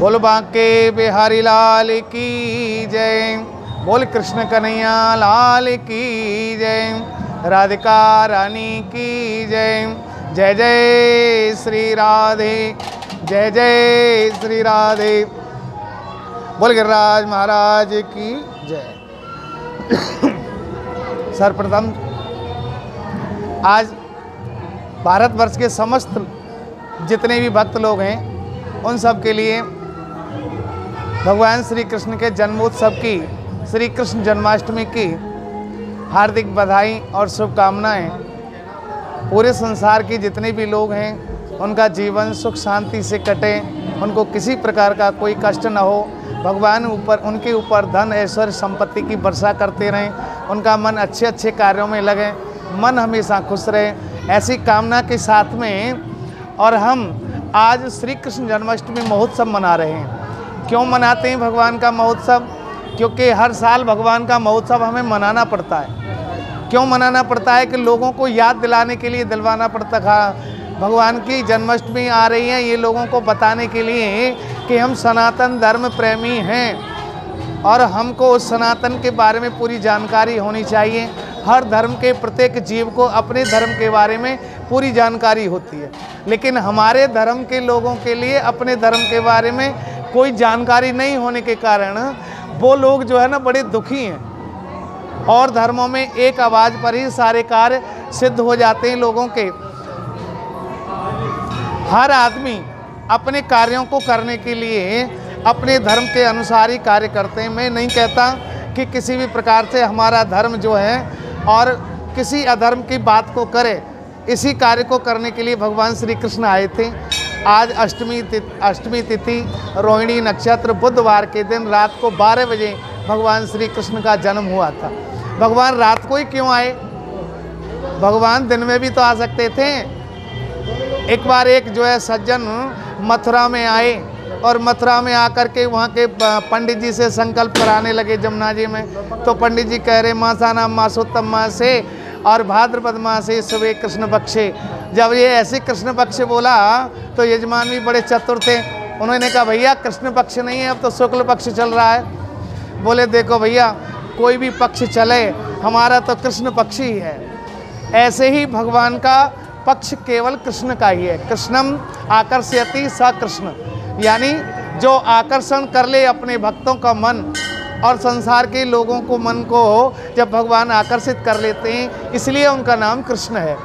बोल बांके बिहारी लाल की जय। बोल कृष्ण कन्हैया लाल की जय। राधिका रानी की जय। जय जय श्री राधे, जय जय श्री राधे। बोल गिरिराज महाराज की जय। सर्वप्रथम आज भारतवर्ष के समस्त जितने भी भक्त लोग हैं उन सब के लिए भगवान श्री कृष्ण के जन्मोत्सव की, श्री कृष्ण जन्माष्टमी की हार्दिक बधाई और शुभकामनाएं। पूरे संसार के जितने भी लोग हैं उनका जीवन सुख शांति से कटे, उनको किसी प्रकार का कोई कष्ट न हो। भगवान उनके ऊपर धन ऐश्वर्य संपत्ति की वर्षा करते रहें, उनका मन अच्छे अच्छे कार्यों में लगे, मन हमेशा खुश रहे, ऐसी कामना के साथ में। और हम आज श्री कृष्ण जन्माष्टमी महोत्सव मना रहे हैं। क्यों मनाते हैं भगवान का महोत्सव? क्योंकि हर साल भगवान का महोत्सव हमें मनाना पड़ता है। क्यों मनाना पड़ता है? कि लोगों को याद दिलाने के लिए, दिलवाना पड़ता था। भगवान की जन्माष्टमी आ रही है, ये लोगों को बताने के लिए कि हम सनातन धर्म प्रेमी हैं और हमको उस सनातन के बारे में पूरी जानकारी होनी चाहिए। हर धर्म के प्रत्येक जीव को अपने धर्म के बारे में पूरी जानकारी होती है, लेकिन हमारे धर्म के लोगों के लिए अपने धर्म के बारे में कोई जानकारी नहीं होने के कारण वो लोग जो है ना बड़े दुखी हैं। और धर्मों में एक आवाज़ पर ही सारे कार्य सिद्ध हो जाते हैं लोगों के। हर आदमी अपने कार्यों को करने के लिए अपने धर्म के अनुसार ही कार्य करते हैं। मैं नहीं कहता कि किसी भी प्रकार से हमारा धर्म जो है और किसी अधर्म की बात को करे। इसी कार्य को करने के लिए भगवान श्री कृष्ण आए थे। आज अष्टमी तिथि रोहिणी नक्षत्र बुधवार के दिन रात को 12 बजे भगवान श्री कृष्ण का जन्म हुआ था। भगवान रात को ही क्यों आए? भगवान दिन में भी तो आ सकते थे। एक बार एक जो है सज्जन मथुरा में आए और मथुरा में आकर के वहाँ के पंडित जी से संकल्प कराने लगे यमुना जी में। तो पंडित जी कह रहे मासानाम मासोत्तम मासे और भाद्रपद मासे सुबह कृष्ण पक्षे। जब ये ऐसे कृष्ण पक्ष बोला तो यजमान भी बड़े चतुर थे। उन्होंने कहा भैया कृष्ण पक्ष नहीं है, अब तो शुक्ल पक्ष चल रहा है। बोले देखो भैया कोई भी पक्ष चले, हमारा तो कृष्ण पक्ष ही है। ऐसे ही भगवान का पक्ष केवल कृष्ण का ही है। कृष्णम आकर्षयति स कृष्ण, यानी जो आकर्षण कर ले अपने भक्तों का मन और संसार के लोगों को मन को जब भगवान आकर्षित कर लेते हैं, इसलिए उनका नाम कृष्ण है।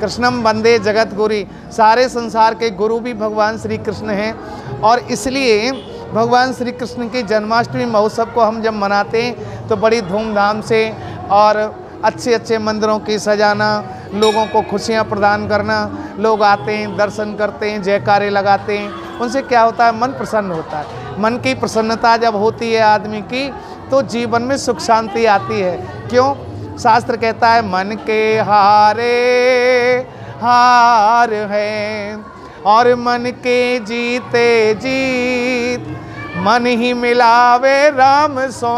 कृष्णम वंदे जगत गुरु, सारे संसार के गुरु भी भगवान श्री कृष्ण हैं। और इसलिए भगवान श्री कृष्ण की जन्माष्टमी महोत्सव को हम जब मनाते हैं तो बड़ी धूमधाम से और अच्छे अच्छे मंदिरों की सजाना, लोगों को खुशियाँ प्रदान करना, लोग आते हैं दर्शन करते हैं जयकारे लगाते हैं, उनसे क्या होता है मन प्रसन्न होता है। मन की प्रसन्नता जब होती है आदमी की तो जीवन में सुख शांति आती है। क्यों? शास्त्र कहता है मन के हारे हार है और मन के जीते जीत, मन ही मिलावे राम सो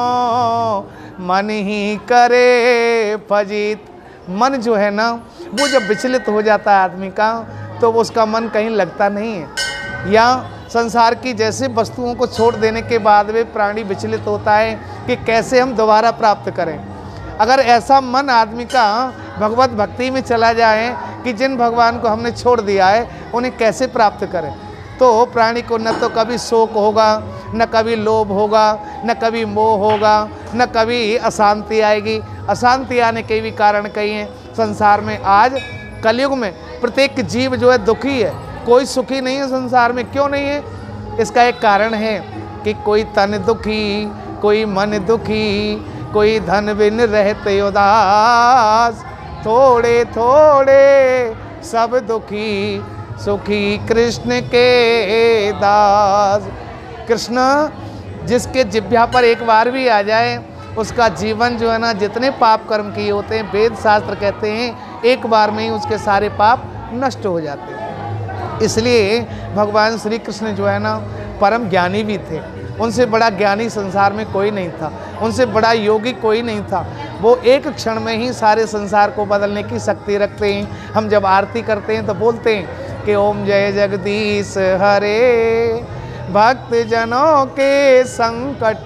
मन ही करे फजीत। मन जो है ना वो जब विचलित हो जाता है आदमी का तो उसका मन कहीं लगता नहीं है। या संसार की जैसे वस्तुओं को छोड़ देने के बाद वे प्राणी विचलित होता है कि कैसे हम दोबारा प्राप्त करें। अगर ऐसा मन आदमी का भगवत भक्ति में चला जाए कि जिन भगवान को हमने छोड़ दिया है उन्हें कैसे प्राप्त करें, तो प्राणी को न तो कभी शोक होगा, न कभी लोभ होगा, न कभी मोह होगा, न कभी अशांति आएगी। अशांति आने के भी कारण कई हैं संसार में। आज कलयुग में प्रत्येक जीव जो है दुखी है, कोई सुखी नहीं है संसार में। क्यों नहीं है? इसका एक कारण है कि कोई तन दुखी, कोई मन दुखी, कोई धन बिन रहते उदास, थोड़े थोड़े सब दुखी, सुखी कृष्ण के दास। कृष्ण जिसके जिह्वा पर एक बार भी आ जाए उसका जीवन जो है ना, जितने पाप कर्म किए होते हैं वेद शास्त्र कहते हैं एक बार में ही उसके सारे पाप नष्ट हो जाते हैं। इसलिए भगवान श्री कृष्ण जो है ना परम ज्ञानी भी थे। उनसे बड़ा ज्ञानी संसार में कोई नहीं था, उनसे बड़ा योगी कोई नहीं था। वो एक क्षण में ही सारे संसार को बदलने की शक्ति रखते हैं। हम जब आरती करते हैं तो बोलते हैं कि ओम जय जगदीश हरे, भक्त जनों के संकट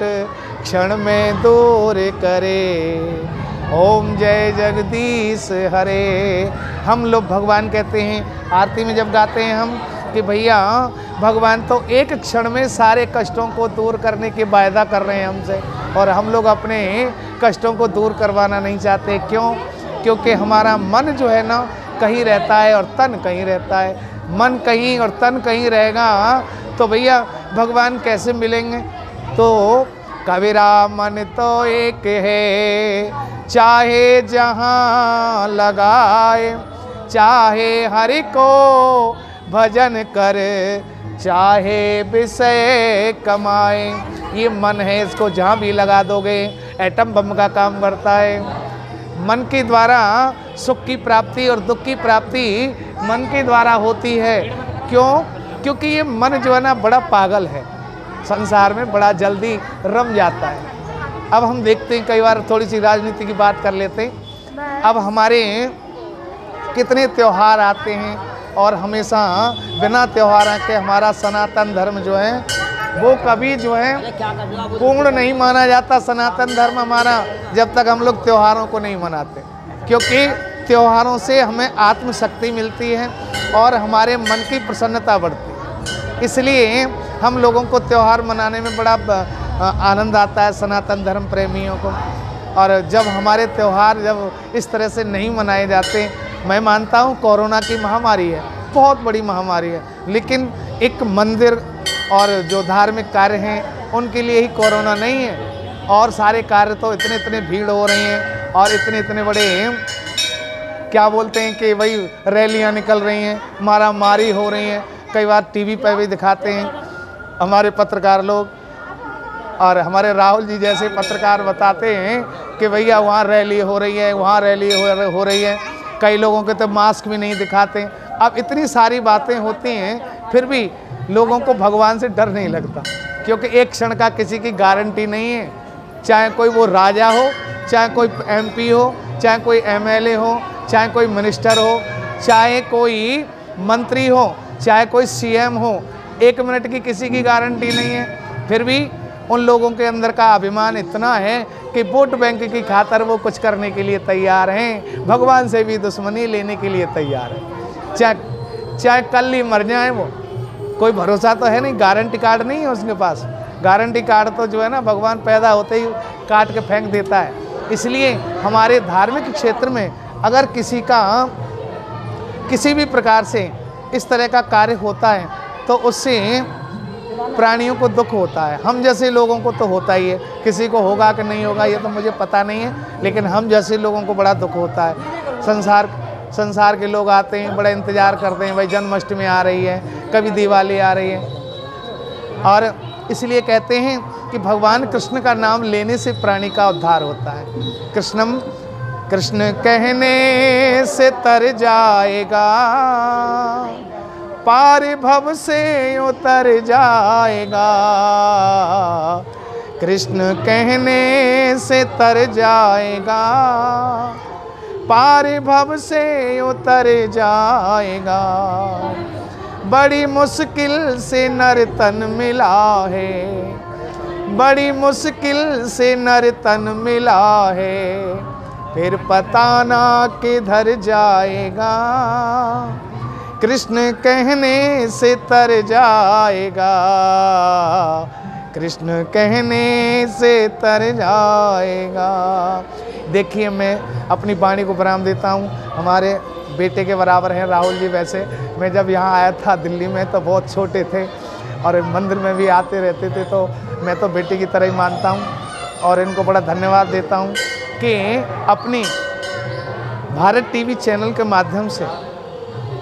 क्षण में दूर करे। ओम जय जगदीश हरे। हम लोग भगवान कहते हैं आरती में जब गाते हैं हम कि भैया भगवान तो एक क्षण में सारे कष्टों को दूर करने की वायदा कर रहे हैं हमसे, और हम लोग अपने कष्टों को दूर करवाना नहीं चाहते। क्यों? क्योंकि हमारा मन जो है ना कहीं रहता है और तन कहीं रहता है। मन कहीं और तन कहीं रहेगा तो भैया भगवान कैसे मिलेंगे? तो कबीरा मन तो एक है, चाहे जहाँ लगाए, चाहे हरि को भजन कर, चाहे विषय कमाए। ये मन है, इसको जहाँ भी लगा दोगे एटम बम का काम करता है। मन के द्वारा सुख की प्राप्ति और दुख की प्राप्ति मन के द्वारा होती है। क्यों? क्योंकि ये मन जो है ना बड़ा पागल है, संसार में बड़ा जल्दी रम जाता है। अब हम देखते हैं, कई बार थोड़ी सी राजनीति की बात कर लेते हैं। अब हमारे कितने त्यौहार आते हैं और हमेशा बिना त्यौहार के हमारा सनातन धर्म जो है वो कभी जो है पूर्ण नहीं माना जाता। सनातन धर्म हमारा जब तक हम लोग त्योहारों को नहीं मनाते, क्योंकि त्योहारों से हमें आत्मशक्ति मिलती है और हमारे मन की प्रसन्नता बढ़ती है। इसलिए हम लोगों को त्यौहार मनाने में बड़ा आनंद आता है, सनातन धर्म प्रेमियों को। और जब हमारे त्यौहार जब इस तरह से नहीं मनाए जाते, मैं मानता हूँ कोरोना की महामारी है, बहुत बड़ी महामारी है, लेकिन एक मंदिर और जो धार्मिक कार्य हैं उनके लिए ही कोरोना नहीं है। और सारे कार्य तो इतने इतने भीड़ हो रही हैं और इतने इतने बड़े क्या बोलते हैं कि वही रैलियां निकल रही हैं, मारामारी हो रही हैं। कई बार टीवी पर भी दिखाते हैं हमारे पत्रकार लोग, और हमारे राहुल जी जैसे पत्रकार बताते हैं कि भैया वहाँ रैली हो रही है, वहाँ रैली हो रही है। कई लोगों के तो मास्क भी नहीं दिखाते। अब इतनी सारी बातें होती हैं, फिर भी लोगों को भगवान से डर नहीं लगता, क्योंकि एक क्षण का किसी की गारंटी नहीं है। चाहे कोई वो राजा हो, चाहे कोई MP हो, चाहे कोई MLA हो, चाहे कोई मिनिस्टर हो, चाहे कोई मंत्री हो, चाहे कोई CM हो, एक मिनट की किसी की गारंटी नहीं है। फिर भी उन लोगों के अंदर का अभिमान इतना है कि वोट बैंक की खातिर वो कुछ करने के लिए तैयार हैं, भगवान से भी दुश्मनी लेने के लिए तैयार हैं। चाहे कल ही मर जाए, वो कोई भरोसा तो है नहीं, गारंटी कार्ड नहीं है उसके पास। गारंटी कार्ड तो जो है ना भगवान पैदा होते ही काट के फेंक देता है। इसलिए हमारे धार्मिक क्षेत्र में अगर किसी का किसी भी प्रकार से इस तरह का कार्य होता है तो उससे प्राणियों को दुख होता है। हम जैसे लोगों को तो होता ही है, किसी को होगा कि नहीं होगा ये तो मुझे पता नहीं है, लेकिन हम जैसे लोगों को बड़ा दुख होता है। संसार के लोग आते हैं, बड़ा इंतज़ार करते हैं, भाई जन्माष्टमी आ रही है, कभी दिवाली आ रही है। और इसलिए कहते हैं कि भगवान कृष्ण का नाम लेने से प्राणी का उद्धार होता है। कृष्णम कृष्ण कहने से तर जाएगा, पार भव से उतर जाएगा। कृष्ण कहने से तर जाएगा, पार भव से उतर जाएगा। बड़ी मुश्किल से नर तन मिला है, बड़ी मुश्किल से नर तन मिला है, फिर पता ना किधर जाएगा। कृष्ण कहने से तर जाएगा, कृष्ण कहने से तर जाएगा। देखिए, मैं अपनी वाणी को विराम देता हूँ। हमारे बेटे के बराबर हैं राहुल जी। वैसे मैं जब यहाँ आया था दिल्ली में तो बहुत छोटे थे और मंदिर में भी आते रहते थे, तो मैं तो बेटे की तरह ही मानता हूँ और इनको बड़ा धन्यवाद देता हूँ कि अपनी भारत TV चैनल के माध्यम से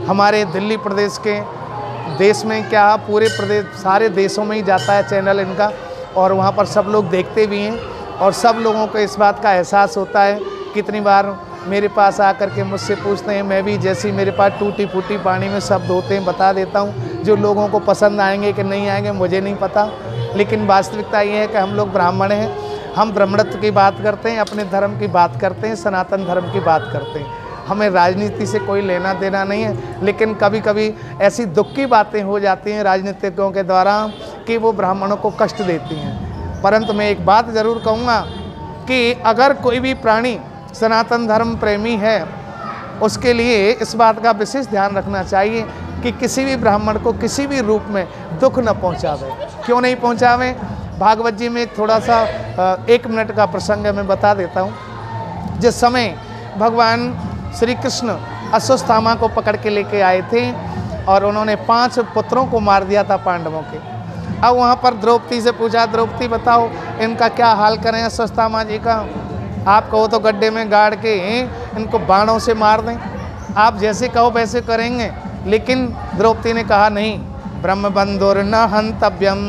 हमारे दिल्ली प्रदेश के देश में क्या पूरे प्रदेश सारे देशों में ही जाता है चैनल इनका, और वहाँ पर सब लोग देखते भी हैं और सब लोगों को इस बात का एहसास होता है। कितनी बार मेरे पास आकर के मुझसे पूछते हैं, मैं भी जैसी मेरे पास टूटी फूटी पानी में शब्द होते हैं बता देता हूँ। जो लोगों को पसंद आएंगे कि नहीं आएंगे मुझे नहीं पता, लेकिन वास्तविकता ये है कि हम लोग ब्राह्मण हैं, हम ब्राह्मणत्व की बात करते हैं, अपने धर्म की बात करते हैं, सनातन धर्म की बात करते हैं। हमें राजनीति से कोई लेना देना नहीं है, लेकिन कभी कभी ऐसी दुख की बातें हो जाती हैं राजनीतिज्ञों के द्वारा कि वो ब्राह्मणों को कष्ट देती हैं। परंतु मैं एक बात ज़रूर कहूँगा कि अगर कोई भी प्राणी सनातन धर्म प्रेमी है, उसके लिए इस बात का विशेष ध्यान रखना चाहिए कि किसी भी ब्राह्मण को किसी भी रूप में दुख न पहुँचावे। क्यों नहीं पहुँचावे? भागवत जी में एक थोड़ा सा 1 मिनट का प्रसंग है, मैं बता देता हूँ। जिस समय भगवान श्री कृष्ण अश्वत्थामा को पकड़ के लेके आए थे और उन्होंने 5 पुत्रों को मार दिया था पांडवों के। अब वहाँ पर द्रौपदी से पूछा, द्रौपदी बताओ इनका क्या हाल करें अश्वत्थामा जी का? आप कहो तो गड्ढे में गाड़ के इनको बाणों से मार दें, आप जैसे कहो वैसे करेंगे। लेकिन द्रौपदी ने कहा नहीं, ब्रह्मबंधुर न हंतव्यम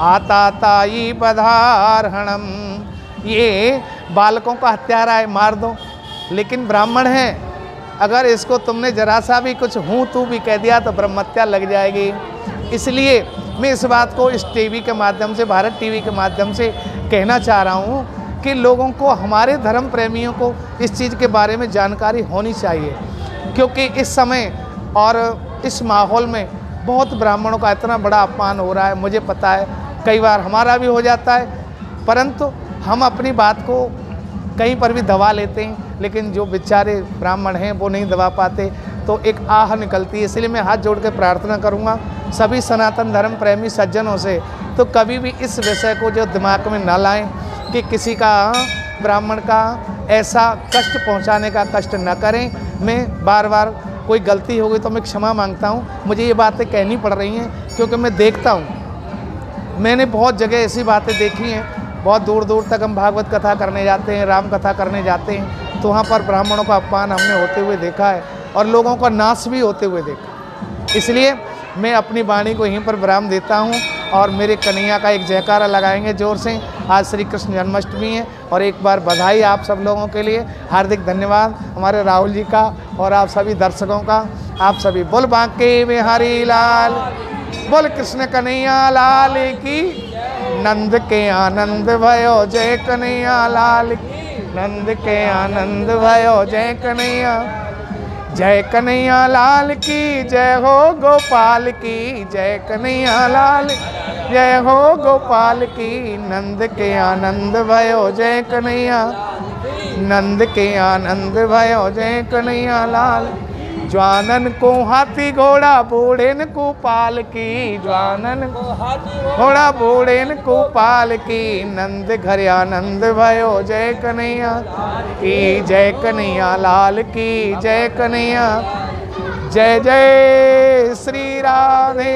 आतातायी बधारहणम, ये बालकों का हत्यारा है, मार दो। लेकिन ब्राह्मण है, अगर इसको तुमने जरा सा भी कुछ हूँ तू भी कह दिया तो ब्रह्महत्या लग जाएगी। इसलिए मैं इस बात को इस टीवी के माध्यम से, भारत टीवी के माध्यम से कहना चाह रहा हूँ कि लोगों को, हमारे धर्म प्रेमियों को इस चीज़ के बारे में जानकारी होनी चाहिए। क्योंकि इस समय और इस माहौल में बहुत ब्राह्मणों का इतना बड़ा अपमान हो रहा है, मुझे पता है, कई बार हमारा भी हो जाता है, परंतु हम अपनी बात को कहीं पर भी दबा लेते हैं, लेकिन जो बेचारे ब्राह्मण हैं वो नहीं दबा पाते, तो एक आह निकलती है। इसलिए मैं हाथ जोड़ के प्रार्थना करूंगा सभी सनातन धर्म प्रेमी सज्जनों से, तो कभी भी इस विषय को जो दिमाग में ना लाएं कि किसी का, ब्राह्मण का ऐसा कष्ट पहुंचाने का कष्ट न करें। मैं बार बार कोई गलती हो गई तो मैं क्षमा मांगता हूं, मुझे ये बातें कहनी पड़ रही हैं क्योंकि मैं देखता हूं, मैंने बहुत जगह ऐसी बातें देखी हैं। बहुत दूर दूर तक हम भागवत कथा करने जाते हैं, राम कथा करने जाते हैं, तो वहाँ पर ब्राह्मणों का अपमान हमने होते हुए देखा है और लोगों का नाश भी होते हुए देखा। इसलिए मैं अपनी वाणी को यहीं पर विराम देता हूँ और मेरे कन्हैया का एक जयकारा लगाएंगे जोर से। आज श्री कृष्ण जन्माष्टमी है और एक बार बधाई आप सब लोगों के लिए, हार्दिक धन्यवाद हमारे राहुल जी का और आप सभी दर्शकों का। आप सभी बोल बांके बिहारी लाल, बोल कृष्ण कन्हैया लाल की, नंद के आनंद भयो जय कन्हैया लाल की, नंद के आनंद भयो जय कन्हैया, जय कन्हैया लाल की जय हो गोपाल की, जय कन्हैया लाल जय हो गोपाल की, नंद के आनंद भयो जय कन्हैया, नंद के आनंद भयो जय कन्हैया लाल। ज्वानन को हाथी घोड़ा बूढ़ेन को पाल की, ज्वानन को हाथी घोड़ा बूढ़ेन को पाल की, नंद घर आनंद भयो जय कन्हैया की, जय कन्हैया लाल की जय कन्हैया। जय जय श्री राधे,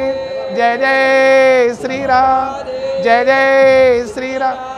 जय जय श्री राम, जय जय श्री राम।